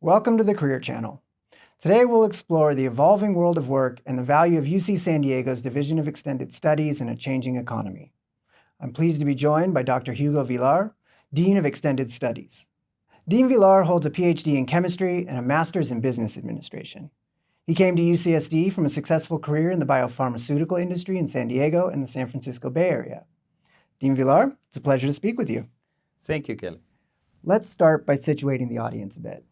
Welcome to the Career Channel. Today we'll explore the evolving world of work and the value of UC San Diego's Division of Extended Studies in a changing economy. I'm pleased to be joined by Dr. Hugo Villar, Dean of Extended Studies. Dean Villar holds a Ph.D. in chemistry and a master's in business administration. He came to UCSD from a successful career in the biopharmaceutical industry in San Diego and the San Francisco Bay Area. Dean Villar, it's a pleasure to speak with you. Thank you, Kelly. Let's start by situating the audience a bit.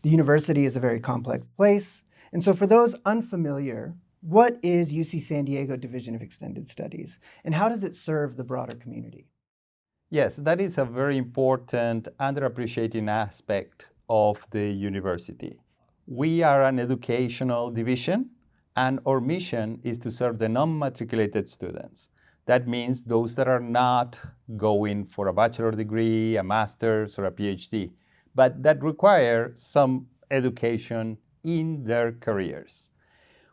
The university is a very complex place, and so for those unfamiliar, what is UC San Diego Division of Extended Studies, and how does it serve the broader community? Yes, that is a very important underappreciated aspect of the university. We are an educational division, and our mission is to serve the non-matriculated students. That means those that are not going for a bachelor's degree, a master's, or a PhD, but that require some education in their careers.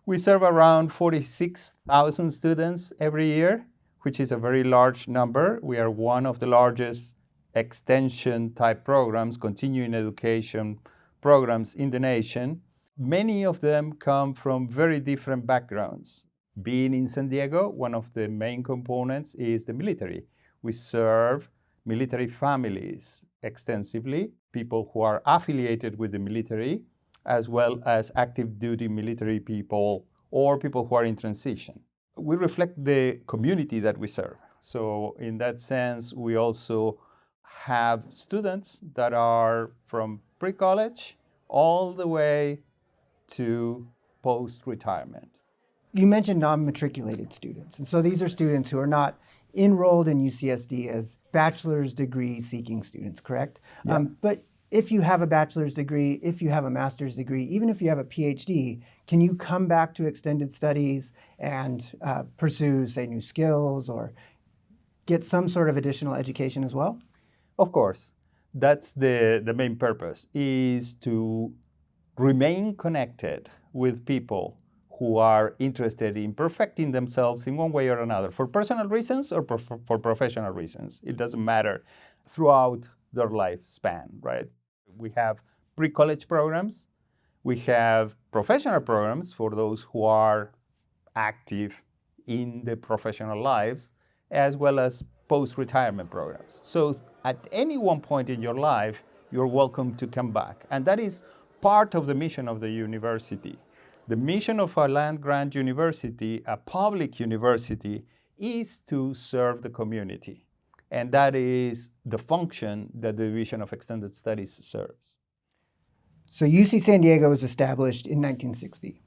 We serve around 46,000 students every year, which is a very large number. We are one of the largest extension type programs, continuing education programs in the nation. Many of them come from very different backgrounds. Being in San Diego, one of the main components is the military. We serve military families extensively, people who are affiliated with the military, as well as active duty military people or people who are in transition. We reflect the community that we serve. So in that sense, we also have students that are from pre-college all the way to post-retirement. You mentioned non-matriculated students, and so these are students who are not enrolled in UCSD as bachelor's degree seeking students, correct? Yeah. But if you have a bachelor's degree, if you have a master's degree, even if you have a PhD, can you come back to extended studies and pursue, say, new skills or get some sort of additional education as well? Of course. That's the main purpose, is to remain connected with people who are interested in perfecting themselves in one way or another, for personal reasons or for professional reasons. It doesn't matter, throughout their lifespan, right? We have pre-college programs. We have professional programs for those who are active in the professional lives, as well as post-retirement programs. So at any one point in your life, you're welcome to come back. And that is part of the mission of the university. The mission of a land-grant university, a public university, is to serve the community. And that is the function that the Division of Extended Studies serves. So UC San Diego was established in 1960.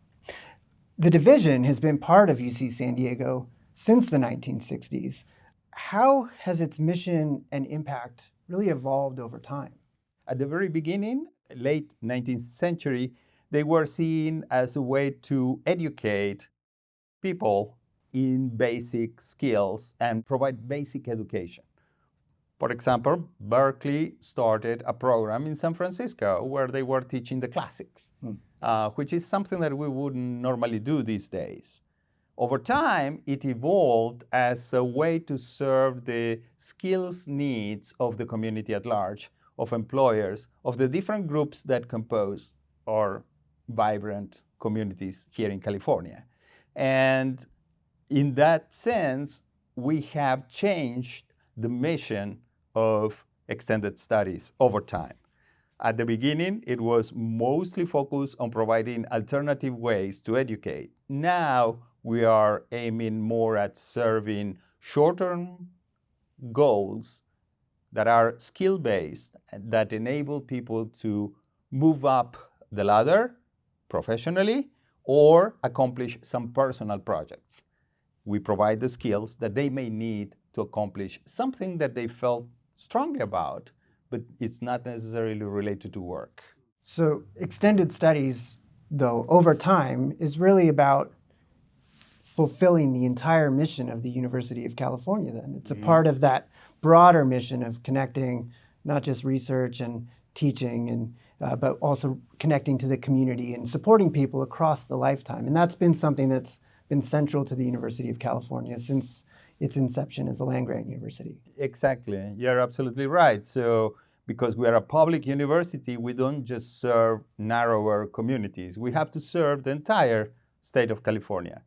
The division has been part of UC San Diego since the 1960s. How has its mission and impact really evolved over time? At the very beginning, late 19th century, they were seen as a way to educate people in basic skills and provide basic education. For example, Berkeley started a program in San Francisco where they were teaching the classics, which is something that we wouldn't normally do these days. Over time, it evolved as a way to serve the skills needs of the community at large, of employers, of the different groups that compose our vibrant communities here in California. And in that sense, we have changed the mission of extended studies over time. At the beginning, it was mostly focused on providing alternative ways to educate. Now, we are aiming more at serving short-term goals that are skill-based, that enable people to move up the ladder professionally or accomplish some personal projects. We provide the skills that they may need to accomplish something that they felt strongly about, but it's not necessarily related to work. So extended studies, though, over time is really about fulfilling the entire mission of the University of California then. It's a part of that broader mission of connecting not just research and teaching, and but also connecting to the community and supporting people across the lifetime. And that's been something that's been central to the University of California since its inception as a land-grant university. Exactly. You're absolutely right. So because we are a public university, we don't just serve narrower communities. We have to serve the entire state of California.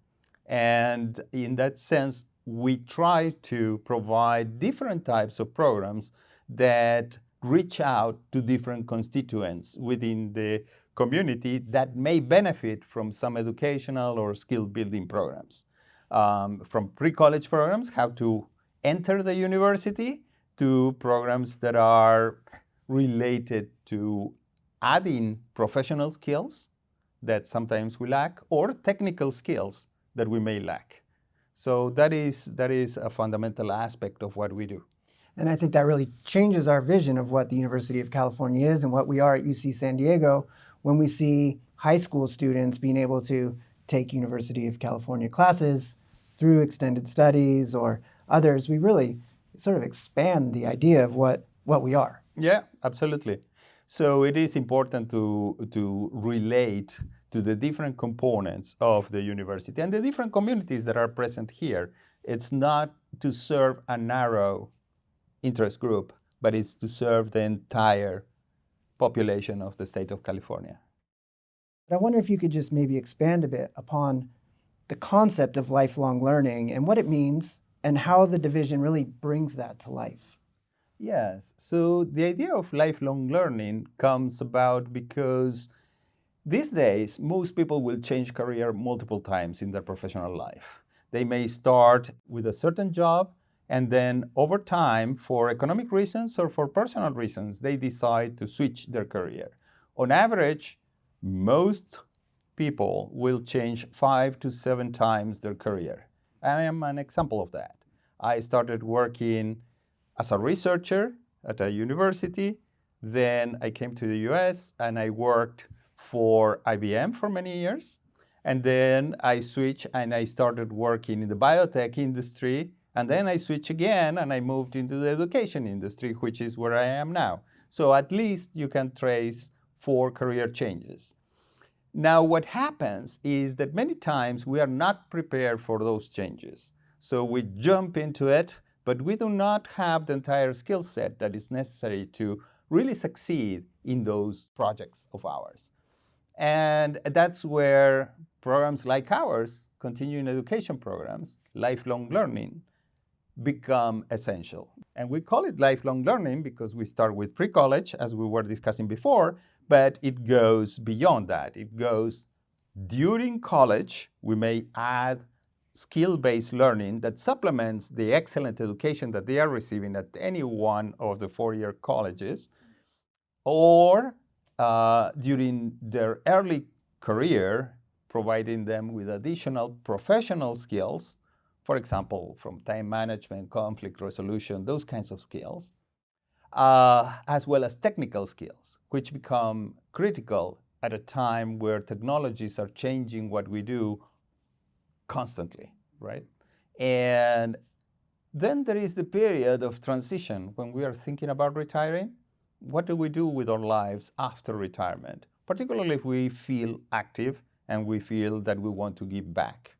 And in that sense, we try to provide different types of programs that reach out to different constituents within the community that may benefit from some educational or skill building programs. From pre-college programs, how to enter the university, to programs that are related to adding professional skills that sometimes we lack, or technical skills that we may lack. So that is a fundamental aspect of what we do. And I think that really changes our vision of what the University of California is and what we are at UC San Diego when we see high school students being able to take University of California classes through extended studies or others. We really sort of expand the idea of what we are. Yeah, absolutely. So it is important to relate to the different components of the university and the different communities that are present here. It's not to serve a narrow interest group, but it's to serve the entire population of the state of California. I wonder if you could just maybe expand a bit upon the concept of lifelong learning and what it means and how the division really brings that to life. Yes, so the idea of lifelong learning comes about because these days, most people will change career multiple times in their professional life. They may start with a certain job, and then over time, for economic reasons or for personal reasons, they decide to switch their career. On average, most people will change 5 to 7 times their career. I am an example of that. I started working as a researcher at a university. Then I came to the US and I worked for IBM for many years. And then I switched and I started working in the biotech industry. And then I switched again and I moved into the education industry, which is where I am now. So at least you can trace 4 career changes. Now, what happens is that many times we are not prepared for those changes. So we jump into it, but we do not have the entire skill set that is necessary to really succeed in those projects of ours. And that's where programs like ours, continuing education programs, lifelong learning, become essential. And we call it lifelong learning because we start with pre-college, as we were discussing before, but it goes beyond that. It goes during college. We may add skill-based learning that supplements the excellent education that they are receiving at any one of the 4-year colleges, or during their early career, providing them with additional professional skills, for example, from time management, conflict resolution, those kinds of skills, as well as technical skills, which become critical at a time where technologies are changing what we do constantly, right? And then there is the period of transition when we are thinking about retiring. What do we do with our lives after retirement, particularly if we feel active and we feel that we want to give back?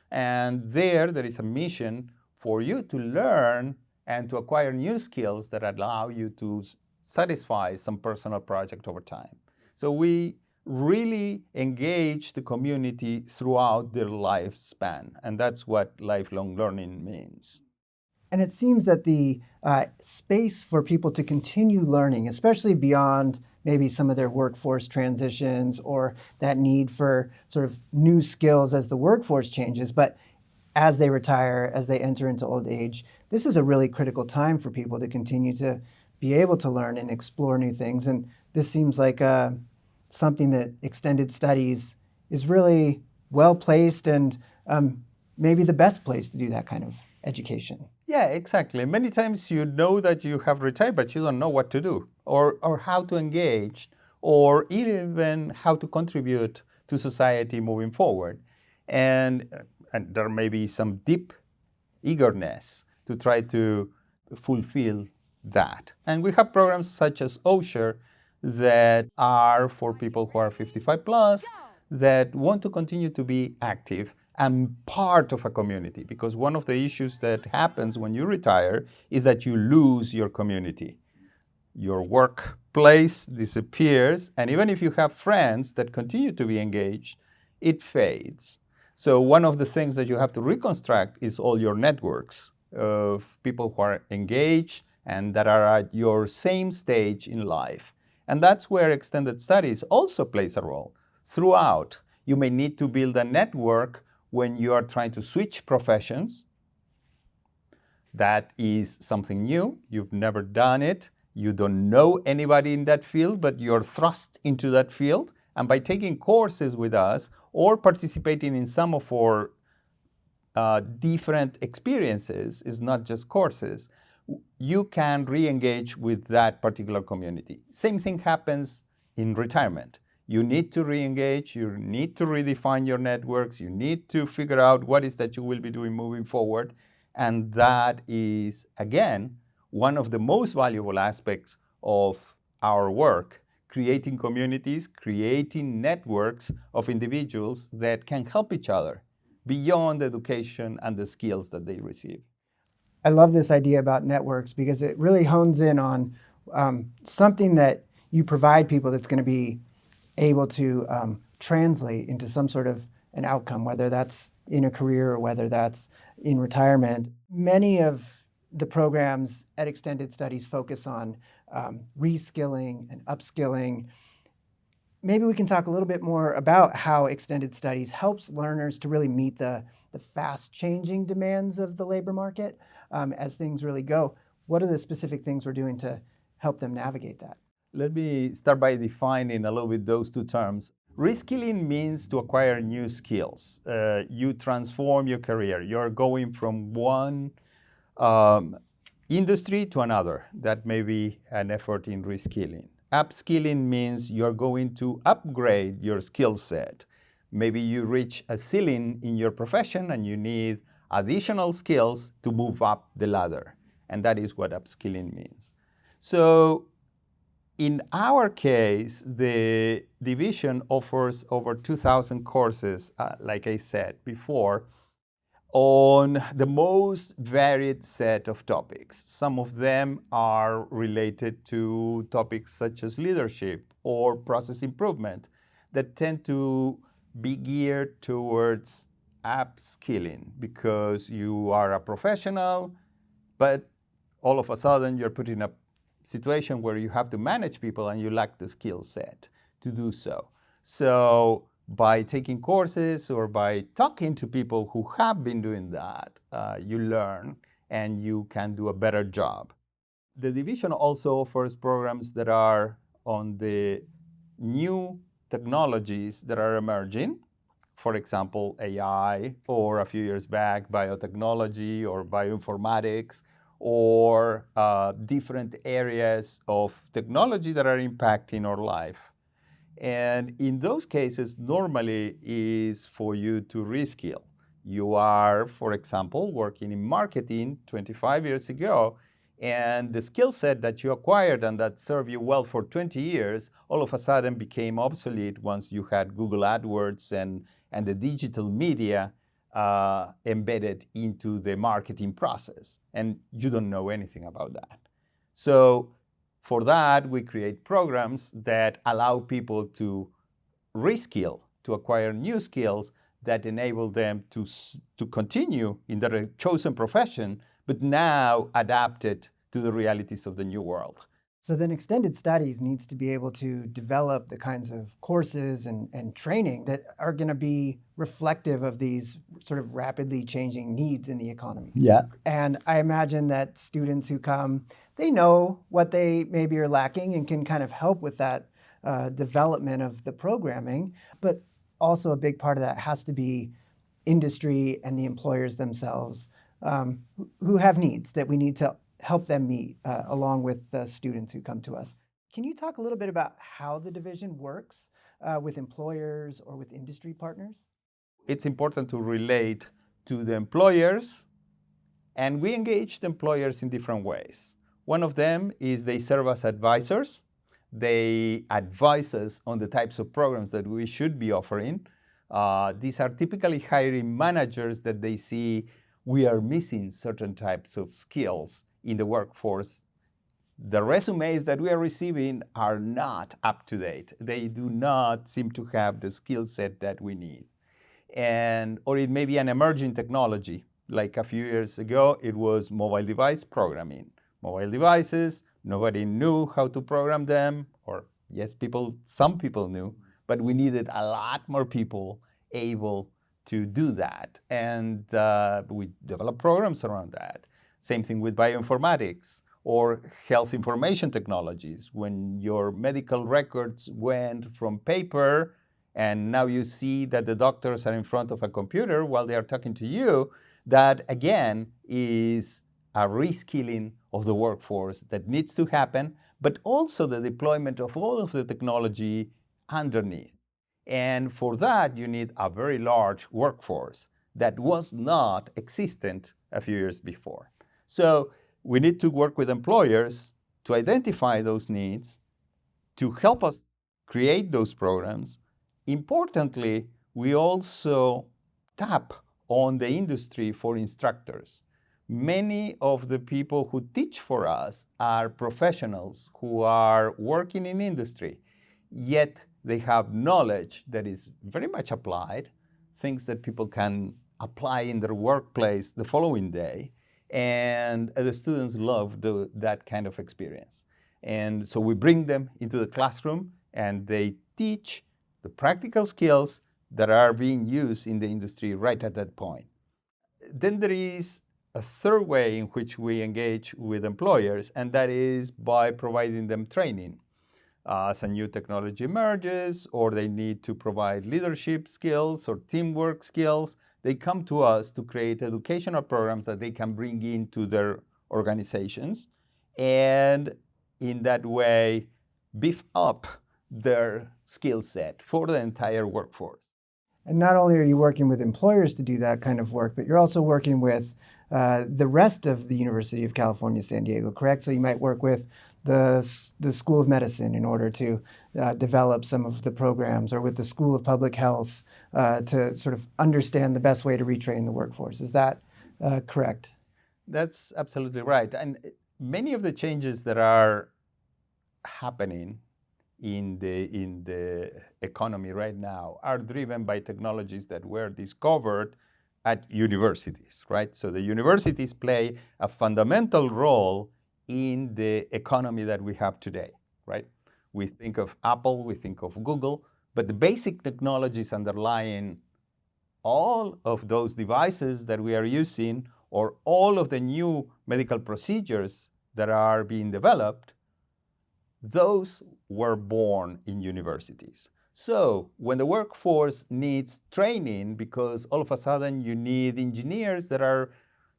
And there is a mission for you to learn and to acquire new skills that allow you to satisfy some personal project over time. So we really engage the community throughout their lifespan, and that's what lifelong learning means. And it seems that the space for people to continue learning, especially beyond maybe some of their workforce transitions or that need for sort of new skills as the workforce changes, but as they retire, as they enter into old age, this is a really critical time for people to continue to be able to learn and explore new things. And this seems like something that extended studies is really well placed and maybe the best place to do that kind of education. Yeah, exactly. Many times you know that you have retired, but you don't know what to do or how to engage or even how to contribute to society moving forward. And there may be some deep eagerness to try to fulfill that. And we have programs such as OSHER that are for people who are 55 plus that want to continue to be active and part of a community, because one of the issues that happens when you retire is that you lose your community. your workplace disappears, and even if you have friends that continue to be engaged, it fades. So one of the things that you have to reconstruct is all your networks of people who are engaged and that are at your same stage in life. And that's where extended studies also plays a role. Throughout, you may need to build a network when you are trying to switch professions. That is something new. You've never done it. You don't know anybody in that field, but you're thrust into that field. And by taking courses with us or participating in some of our different experiences, is not just courses, you can re-engage with that particular community. Same thing happens in retirement. You need to re-engage, you need to redefine your networks, you need to figure out what is that you will be doing moving forward. And that is, again, one of the most valuable aspects of our work, creating communities, creating networks of individuals that can help each other beyond education and the skills that they receive. I love this idea about networks because it really hones in on something that you provide people that's going to be able to translate into some sort of an outcome, whether that's in a career or whether that's in retirement. Many of the programs at Extended Studies focus on reskilling and upskilling. Maybe we can talk a little bit more about how Extended Studies helps learners to really meet the fast changing demands of the labor market as things really go. What are the specific things we're doing to help them navigate that? Let me start by defining a little bit those two terms. Reskilling means to acquire new skills. You transform your career. You're going from one industry to another. That may be an effort in reskilling. Upskilling means you're going to upgrade your skill set. Maybe you reach a ceiling in your profession and you need additional skills to move up the ladder. And that is what upskilling means. So in our case, the division offers over 2,000 courses, like I said before, on the most varied set of topics. Some of them are related to topics such as leadership or process improvement that tend to be geared towards upskilling because you are a professional, but all of a sudden you're put in a situation where you have to manage people and you lack the skill set to do so. So by taking courses or by talking to people who have been doing that, you learn and you can do a better job. The division also offers programs that are on the new technologies that are emerging. For example, AI, or a few years back, biotechnology or bioinformatics, or different areas of technology that are impacting our life. And in those cases, normally is for you to reskill. You are, for example, working in marketing 25 years ago, and the skill set that you acquired and that served you well for 20 years all of a sudden became obsolete once you had Google AdWords and the digital media embedded into the marketing process. And you don't know anything about that. So for that, we create programs that allow people to reskill, to acquire new skills that enable them to continue in their chosen profession, but now adapted to the realities of the new world. So then Extended Studies needs to be able to develop the kinds of courses and training that are going to be reflective of these sort of rapidly changing needs in the economy. Yeah. And I imagine that students who come, they know what they maybe are lacking and can kind of help with that development of the programming. But also a big part of that has to be industry and the employers themselves who have needs that we need to help them meet along with the students who come to us. Can you talk a little bit about how the division works with employers or with industry partners? It's important to relate to the employers, and we engage the employers in different ways. One of them is they serve as advisors. They advise us on the types of programs that we should be offering. These are typically hiring managers that they see we are missing certain types of skills in the workforce the resumes that we are receiving are not up to date. They do not seem to have the skill set that we need. Or it may be an emerging technology. Like a few years ago, it was mobile device programming. Mobile devices, nobody knew how to program them, or yes, some people knew, but we needed a lot more people able to do that. And we developed programs around that. Same thing with bioinformatics or health information technologies. When your medical records went from paper and now you see that the doctors are in front of a computer while they are talking to you, that again is a reskilling of the workforce that needs to happen, but also the deployment of all of the technology underneath. And for that, you need a very large workforce that was not existent a few years before. So we need to work with employers to identify those needs, to help us create those programs. Importantly, we also tap on the industry for instructors. Many of the people who teach for us are professionals who are working in industry, yet they have knowledge that is very much applied, things that people can apply in their workplace the following day, and the students love that kind of experience. And so we bring them into the classroom and they teach the practical skills that are being used in the industry right at that point. Then there is a third way in which we engage with employers, and that is by providing them training. As a new technology emerges, or they need to provide leadership skills or teamwork skills, they come to us to create educational programs that they can bring into their organizations, and in that way beef up their skill set for the entire workforce. And not only are you working with employers to do that kind of work, but you're also working with the rest of the University of California, San Diego, correct? So you might work with the School of Medicine in order to develop some of the programs, or with the School of Public Health to sort of understand the best way to retrain the workforce. Is that correct? That's absolutely right. And many of the changes that are happening in the economy right now are driven by technologies that were discovered at universities, right? So the universities play a fundamental role in the economy that we have today, right? We think of Apple, we think of Google, but the basic technologies underlying all of those devices that we are using, or all of the new medical procedures that are being developed, those were born in universities. So when the workforce needs training, because all of a sudden you need engineers that are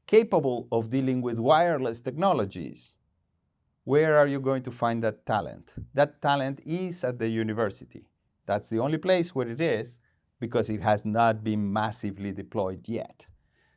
capable of dealing with wireless technologies, where are you going to find that talent? That talent is at the university. That's the only place where it is, because it has not been massively deployed yet.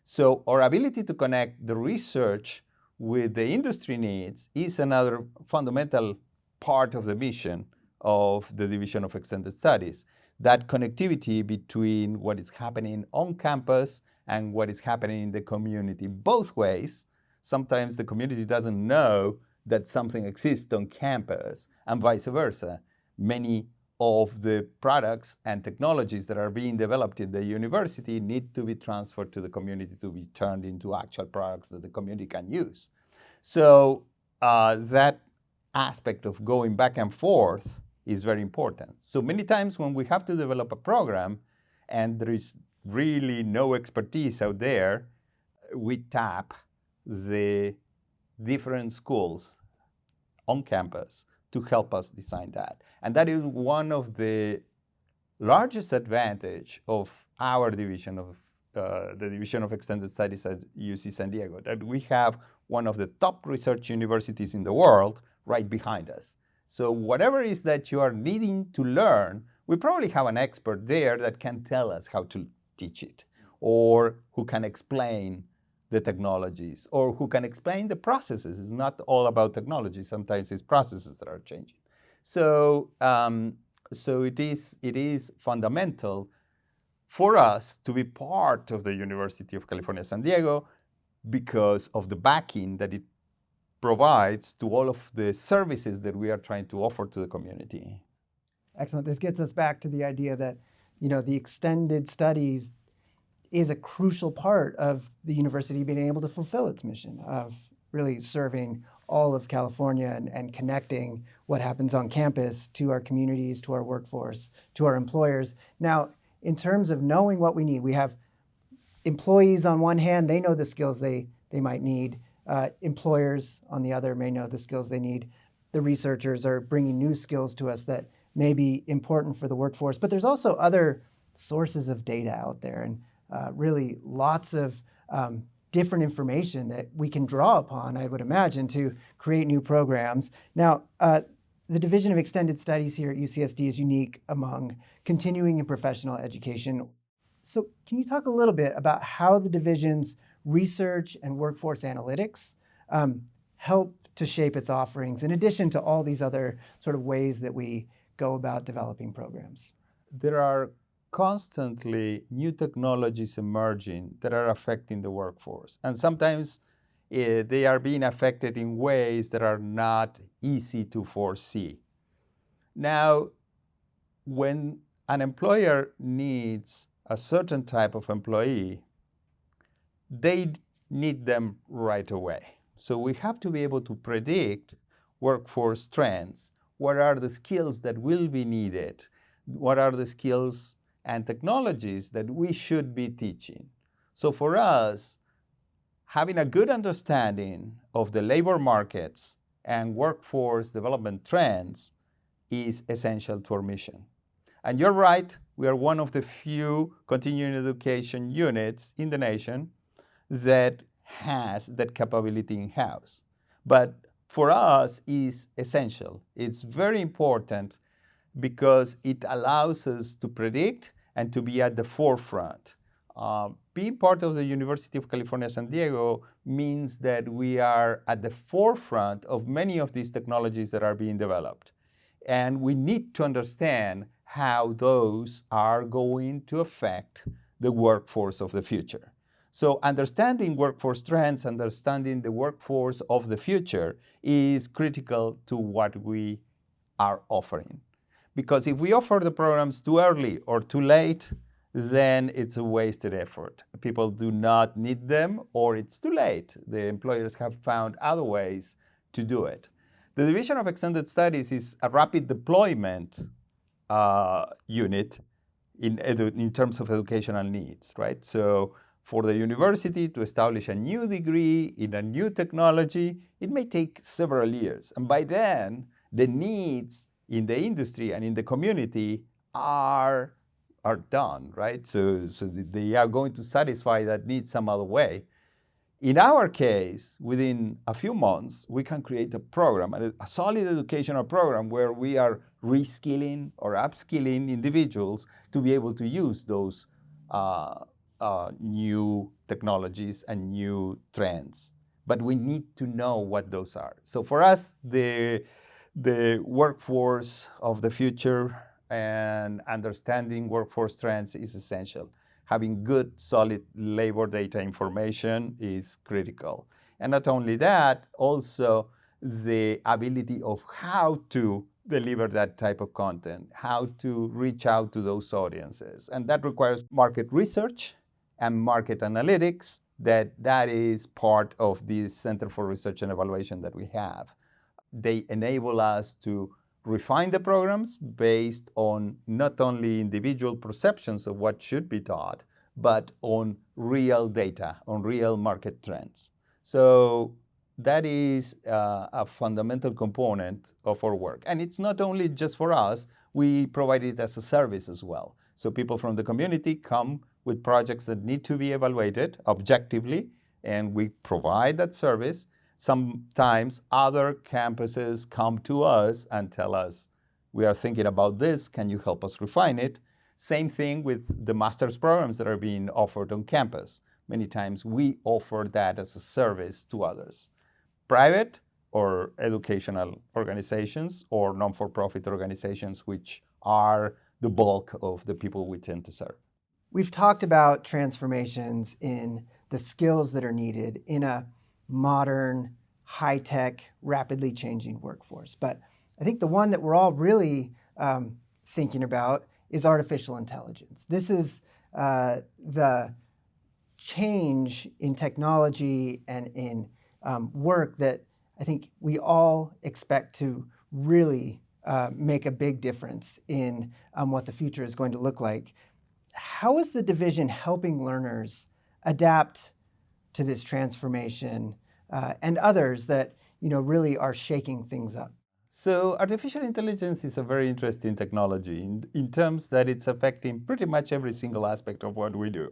So our ability to connect the research with the industry needs is another fundamental part of the mission of the Division of Extended Studies. That connectivity between what is happening on campus and what is happening in the community, both ways. Sometimes the community doesn't know that something exists on campus, and vice versa. Many of the products and technologies that are being developed in the university need to be transferred to the community to be turned into actual products that the community can use. So that aspect of going back and forth is very important. So many times when we have to develop a program and there is really no expertise out there, we tap the different schools on campus to help us design that. And that is one of the largest advantage of our division of the Division of Extended Studies at UC San Diego, that we have one of the top research universities in the world right behind us. So whatever it is that you are needing to learn, we probably have an expert there that can tell us how to teach it, or who can explain the technologies, or who can explain the processes. It's not all about technology. Sometimes it's processes that are changing. So, it is fundamental for us to be part of the University of California, San Diego, because of the backing that it provides to all of the services that we are trying to offer to the community. Excellent. This gets us back to the idea that, the extended studies is a crucial part of the university being able to fulfill its mission of really serving all of California and connecting what happens on campus to our communities, to our workforce, to our employers. Now, in terms of knowing what we need, we have employees on one hand, they know the skills they might need. Employers on the other may know the skills they need. The researchers are bringing new skills to us that may be important for the workforce. But there's also other sources of data out there, and really lots of different information that we can draw upon, I would imagine, to create new programs. Now, the Division of Extended Studies here at UCSD is unique among continuing and professional education. So can you talk a little bit about how the division's research and workforce analytics help to shape its offerings, in addition to all these other sort of ways that we go about developing programs? There are constantly new technologies emerging that are affecting the workforce. And sometimes they are being affected in ways that are not easy to foresee. Now, when an employer needs a certain type of employee, they need them right away. So we have to be able to predict workforce trends. What are the skills that will be needed? What are the skills and technologies that we should be teaching? So for us, having a good understanding of the labor markets and workforce development trends is essential to our mission. And you're right, we are one of the few continuing education units in the nation that has that capability in-house. But for us, is essential. It's very important because it allows us to predict and to be at the forefront. Being part of the University of California, San Diego means that we are at the forefront of many of these technologies that are being developed. And we need to understand how those are going to affect the workforce of the future. So understanding workforce trends, understanding the workforce of the future is critical to what we are offering. Because if we offer the programs too early or too late, then it's a wasted effort. People do not need them, or it's too late. The employers have found other ways to do it. The Division of Extended Studies is a rapid deployment unit in terms of educational needs, right? So for the university to establish a new degree in a new technology, it may take several years. And by then, the needs in the industry and in the community are done, right? So they are going to satisfy that need some other way. In our case, within a few months, we can create a program, a solid educational program where we are reskilling or upskilling individuals to be able to use those new technologies and new trends. But we need to know what those are. So for us, the workforce of the future and understanding workforce trends is essential. Having good, solid labor data information is critical. And not only that, also the ability of how to deliver that type of content, how to reach out to those audiences. And that requires market research and market analytics. That is part of the Center for Research and Evaluation that we have. They enable us to refine the programs based on not only individual perceptions of what should be taught, but on real data, on real market trends. So that is a fundamental component of our work. And it's not only just for us, we provide it as a service as well. So people from the community come with projects that need to be evaluated objectively, and we provide that service. Sometimes other campuses come to us and tell us, we are thinking about this, can you help us refine it? Same thing with the master's programs that are being offered on campus. Many times we offer that as a service to others. Private or educational organizations or non-for-profit organizations, which are the bulk of the people we tend to serve. We've talked about transformations in the skills that are needed in a modern high-tech, rapidly changing workforce. But I think the one that we're all really thinking about is artificial intelligence. This is the change in technology and in work that I think we all expect to really make a big difference in what the future is going to look like. How is the division helping learners adapt to this transformation and others that really are shaking things up? So artificial intelligence is a very interesting technology in terms that it's affecting pretty much every single aspect of what we do.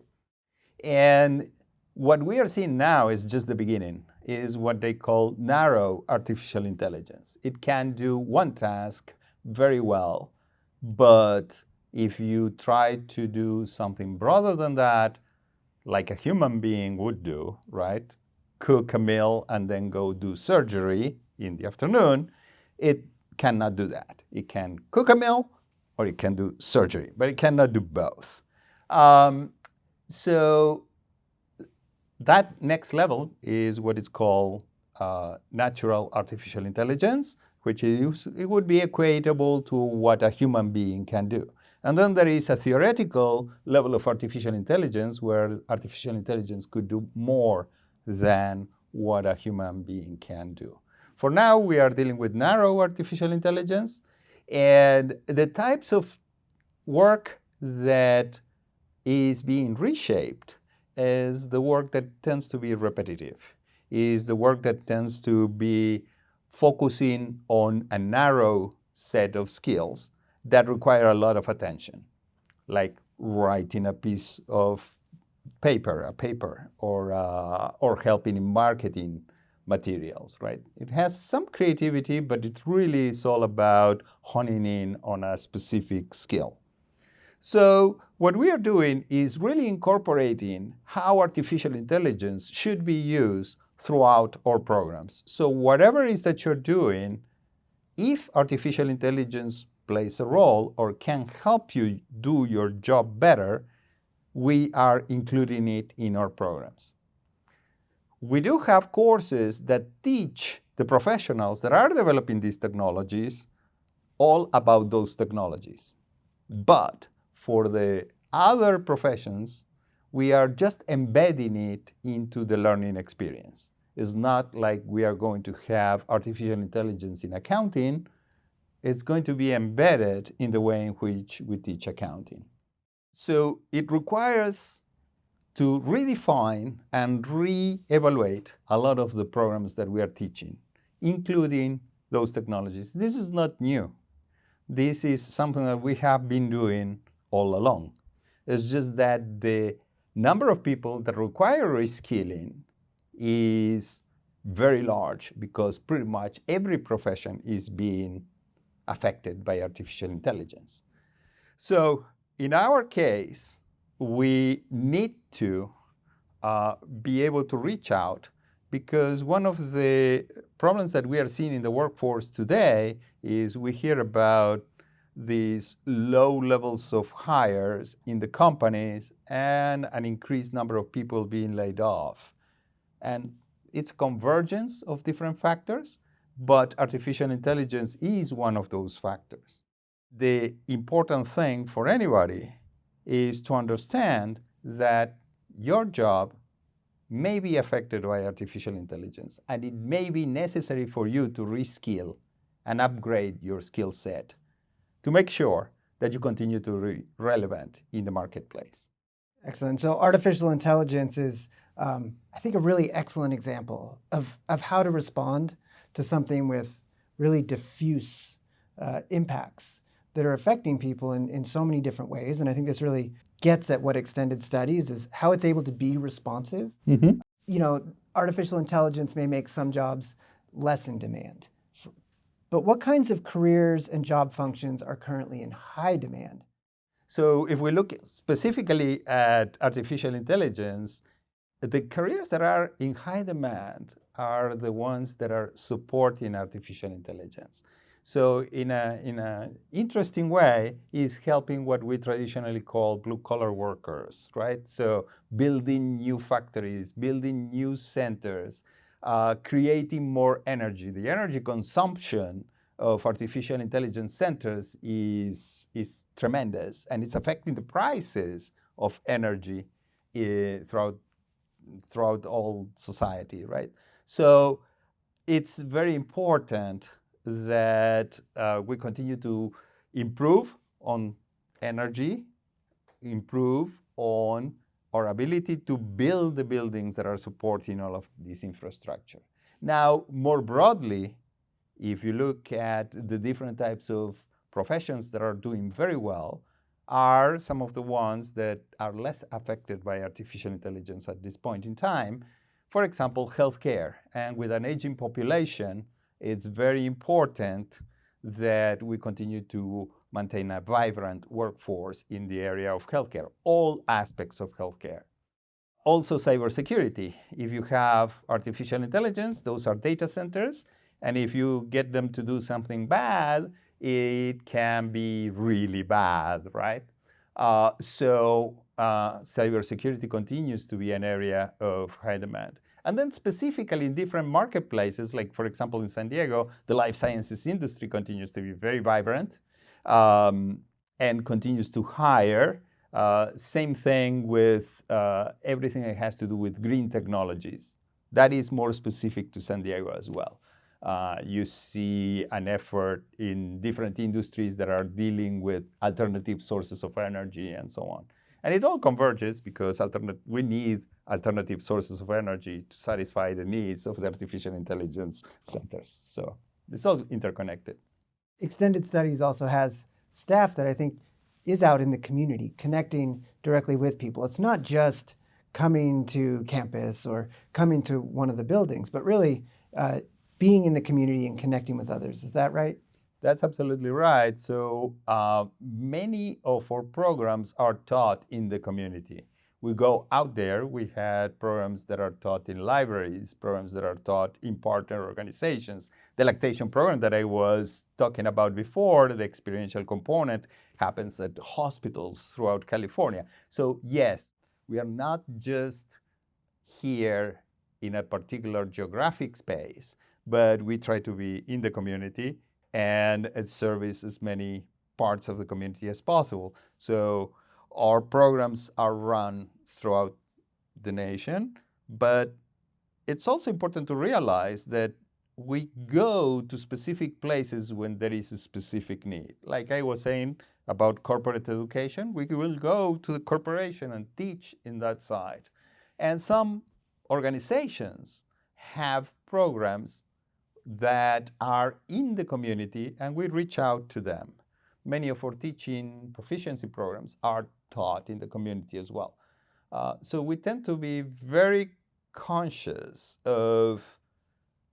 And what we are seeing now is just the beginning, is what they call narrow artificial intelligence. It can do one task very well, but if you try to do something broader than that, like a human being would do, right? Cook a meal and then go do surgery in the afternoon, it cannot do that. It can cook a meal or it can do surgery, but it cannot do both. So that next level is what is called natural artificial intelligence, which is, it would be equatable to what a human being can do. And then there is a theoretical level of artificial intelligence where artificial intelligence could do more than what a human being can do. For now, we are dealing with narrow artificial intelligence, and the types of work that is being reshaped is the work that tends to be repetitive, is the work that tends to be focusing on a narrow set of skills that require a lot of attention, like writing a piece of paper, or helping in marketing materials, right? It has some creativity, but it really is all about honing in on a specific skill. So what we are doing is really incorporating how artificial intelligence should be used throughout our programs. So whatever it is that you're doing, if artificial intelligence plays a role or can help you do your job better, we are including it in our programs. We do have courses that teach the professionals that are developing these technologies all about those technologies. But for the other professions, we are just embedding it into the learning experience. It's not like we are going to have artificial intelligence in accounting. It's going to be embedded in the way in which we teach accounting. So it requires to redefine and re-evaluate a lot of the programs that we are teaching, including those technologies. This is not new. This is something that we have been doing all along. It's just that the number of people that require reskilling is very large because pretty much every profession is being affected by artificial intelligence. So in our case, we need to be able to reach out because one of the problems that we are seeing in the workforce today is we hear about these low levels of hires in the companies and an increased number of people being laid off. And it's a convergence of different factors, but artificial intelligence is one of those factors. The important thing for anybody is to understand that your job may be affected by artificial intelligence, and it may be necessary for you to reskill and upgrade your skill set to make sure that you continue to be relevant in the marketplace. Excellent. So artificial intelligence is, I think, a really excellent example of how to respond to something with really diffuse impacts that are affecting people in so many different ways. And I think this really gets at what extended studies is how it's able to be responsive. Mm-hmm. You know, artificial intelligence may make some jobs less in demand. But what kinds of careers and job functions are currently in high demand? So if we look specifically at artificial intelligence, the careers that are in high demand are the ones that are supporting artificial intelligence. So in an interesting way, is helping what we traditionally call blue-collar workers, right? So building new factories, building new centers, creating more energy. The energy consumption of artificial intelligence centers is tremendous, and it's affecting the prices of energy throughout all society, right? So it's very important that we continue to improve on energy, improve on our ability to build the buildings that are supporting all of this infrastructure. Now, more broadly, if you look at the different types of professions that are doing very well, are some of the ones that are less affected by artificial intelligence at this point in time. For example, healthcare. And with an aging population, it's very important that we continue to maintain a vibrant workforce in the area of healthcare, all aspects of healthcare. Also, cybersecurity. If you have artificial intelligence, those are data centers, and if you get them to do something bad, it can be really bad, right? Cybersecurity continues to be an area of high demand. And then specifically in different marketplaces, like for example in San Diego, the life sciences industry continues to be very vibrant and continues to hire. Same thing with everything that has to do with green technologies. That is more specific to San Diego as well. You see an effort in different industries that are dealing with alternative sources of energy and so on. And it all converges because we need alternative sources of energy to satisfy the needs of the artificial intelligence centers. So it's all interconnected. Extended Studies also has staff that I think is out in the community, connecting directly with people. It's not just coming to campus or coming to one of the buildings, but really being in the community and connecting with others. Is that right? That's absolutely right. So many of our programs are taught in the community. We go out there. We had programs that are taught in libraries, programs that are taught in partner organizations. The lactation program that I was talking about before, the experiential component, happens at hospitals throughout California. So yes, we are not just here in a particular geographic space, but we try to be in the community and service as many parts of the community as possible. So our programs are run throughout the nation, but it's also important to realize that we go to specific places when there is a specific need. Like I was saying about corporate education, we will go to the corporation and teach in that side. And some organizations have programs that are in the community, and we reach out to them. Many of our teaching proficiency programs are taught in the community as well. So we tend to be very conscious of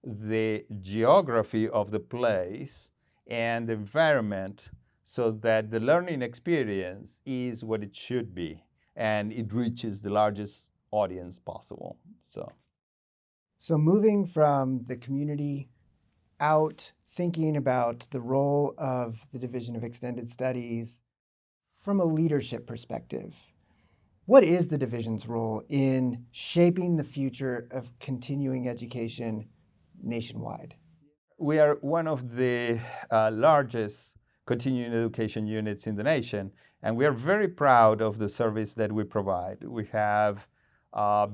the geography of the place and the environment so that the learning experience is what it should be and it reaches the largest audience possible. So moving from the community out, thinking about the role of the Division of Extended Studies from a leadership perspective, what is the division's role in shaping the future of continuing education nationwide? We are one of the largest continuing education units in the nation, and we are very proud of the service that we provide. We have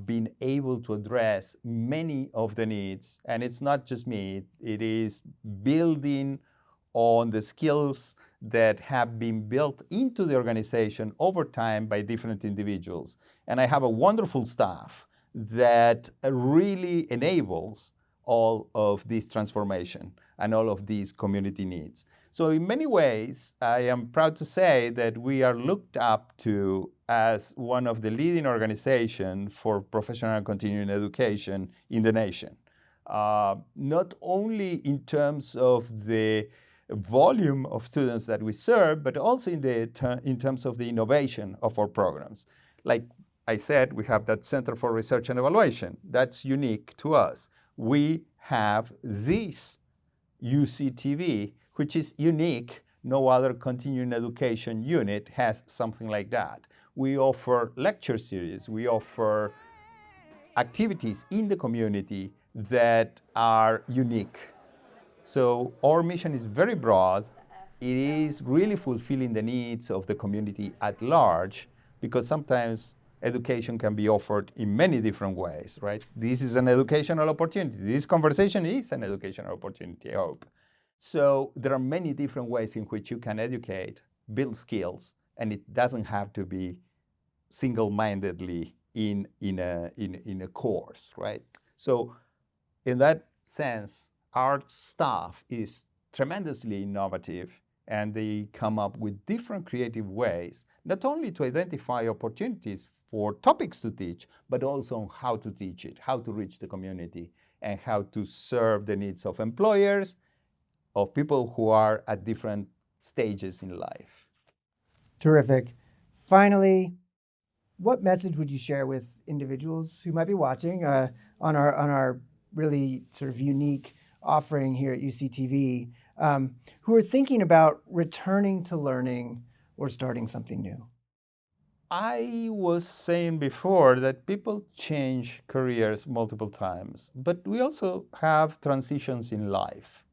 been able to address many of the needs, and it's not just me, it is building on the skills that have been built into the organization over time by different individuals. And I have a wonderful staff that really enables all of this transformation and all of these community needs. So in many ways, I am proud to say that we are looked up to as one of the leading organizations for professional and continuing education in the nation. Not only in terms of the volume of students that we serve, but also in terms of the innovation of our programs. Like I said, we have that Center for Research and Evaluation. That's unique to us. We have this UCTV, which is unique. No other continuing education unit has something like that. We offer lecture series. We offer activities in the community that are unique. So our mission is very broad. It is really fulfilling the needs of the community at large, because sometimes education can be offered in many different ways, right? This is an educational opportunity. This conversation is an educational opportunity, I hope. So there are many different ways in which you can educate, build skills, and it doesn't have to be single-mindedly in a course, right? So in that sense, our staff is tremendously innovative, and they come up with different creative ways, not only to identify opportunities for topics to teach, but also on how to teach it, how to reach the community, and how to serve the needs of employers, of people who are at different stages in life. Terrific. Finally, what message would you share with individuals who might be watching on our really sort of unique offering here at UCTV, who are thinking about returning to learning or starting something new? I was saying before that people change careers multiple times, but we also have transitions in life.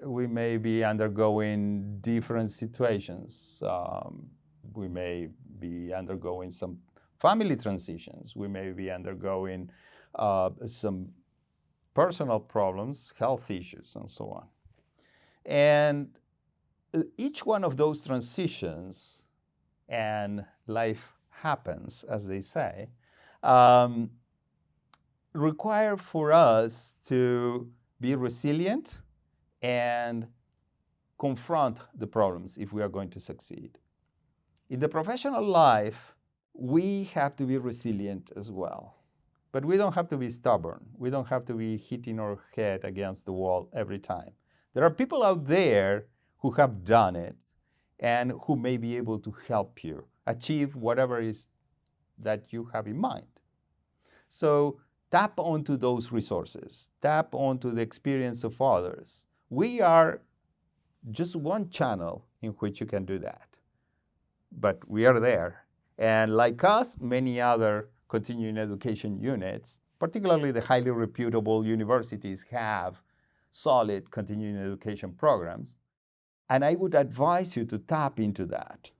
We may be undergoing different situations. We may be undergoing some family transitions. We may be undergoing some personal problems, health issues, and so on. And each one of those transitions, and life happens, as they say, require for us to be resilient and confront the problems if we are going to succeed. In the professional life, we have to be resilient as well. But we don't have to be stubborn. We don't have to be hitting our head against the wall every time. There are people out there who have done it and who may be able to help you achieve whatever it is that you have in mind. So tap onto those resources. Tap onto the experience of others. We are just one channel in which you can do that. But we are there. And like us, many other continuing education units, particularly the highly reputable universities, have solid continuing education programs. And I would advise you to tap into that.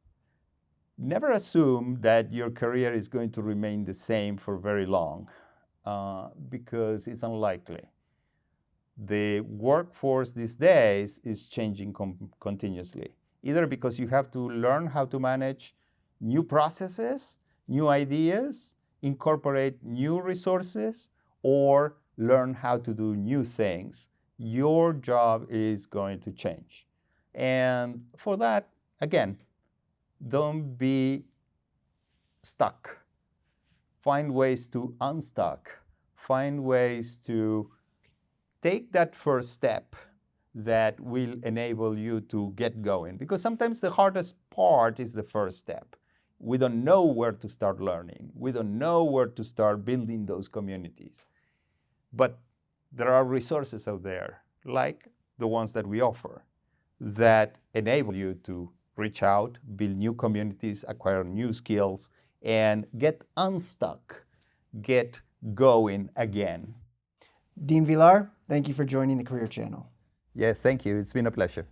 Never assume that your career is going to remain the same for very long, because it's unlikely. The workforce these days is changing continuously, either because you have to learn how to manage new processes, new ideas, incorporate new resources, or learn how to do new things. Your job is going to change. And for that, again, don't be stuck. Find ways to unstuck. Find ways to take that first step that will enable you to get going. Because sometimes the hardest part is the first step. We don't know where to start learning. We don't know where to start building those communities. But there are resources out there, like the ones that we offer, that enable you to reach out, build new communities, acquire new skills, and get unstuck, get going again. Dean Villar, thank you for joining the Career Channel. Yeah, thank you. It's been a pleasure.